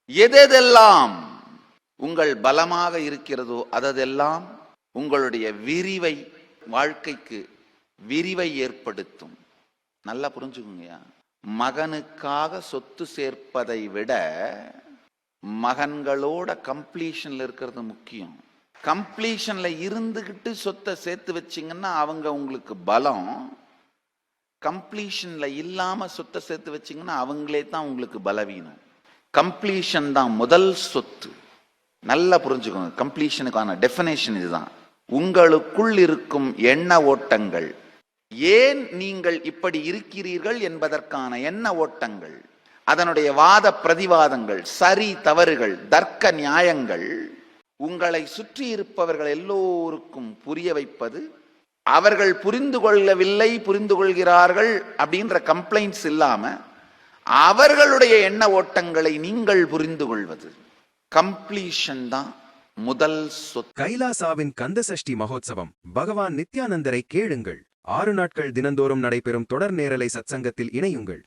எதெல்லாம் உங்கள் பலமாக இருக்கிறதோ அதெல்லாம் உங்களுடைய விரிவை, வாழ்க்கைக்கு விரிவை ஏற்படுத்தும். நல்லா புரிஞ்சுக்குங்கய்யா. மகனுக்காக சொத்து சேர்ப்பதை விட மகன்களோட கம்ப்ளீஷன்ல இருக்கிறது முக்கியம். கம்ப்ளீஷன்ல இருந்துகிட்டு சொத்தை சேர்த்து வச்சிங்கன்னா அவங்க உங்களுக்கு பலம். கம்ப்ளீஷன்ல இல்லாம சொத்தை சேர்த்து வச்சிங்கன்னா அவங்களே தான் உங்களுக்கு பலவீனம். கம்ப்ளீஷன் தான் முதல் சொத்து. நல்லா புரிஞ்சுக்கோங்க. கம்ப்ளீஷனுக்கான டெஃபினேஷன் இதுதான். உங்களுக்குள் இருக்கும் எண்ண ஓட்டங்கள், ஏன் நீங்கள் இப்படி இருக்கிறீர்கள் என்பதற்கான எண்ண ஓட்டங்கள், அதனுடைய வாத பிரதிவாதங்கள், சரி தவறுகள், தர்க்க நியாயங்கள் உங்களை சுற்றி இருப்பவர்கள் எல்லோருக்கும் புரிய வைப்பது. அவர்கள் புரிந்து கொள்ளவில்லை, புரிந்து கொள்கிறார்கள் அப்படின்ற கம்ப்ளைண்ட்ஸ் இல்லாம அவர்களுடைய எண்ண ஓட்டங்களை நீங்கள் புரிந்து கொள்வது. கம்ப்ளீஷன் தான் முதல் சொத்து. கைலாசாவின் கந்தசஷ்டி மகோத்சவம். பகவான் நித்யானந்தரை கேளுங்கள். 6 நாட்கள் தினந்தோறும் நடைபெறும் தொடர் நேரலை சத்சங்கத்தில் இணையுங்கள்.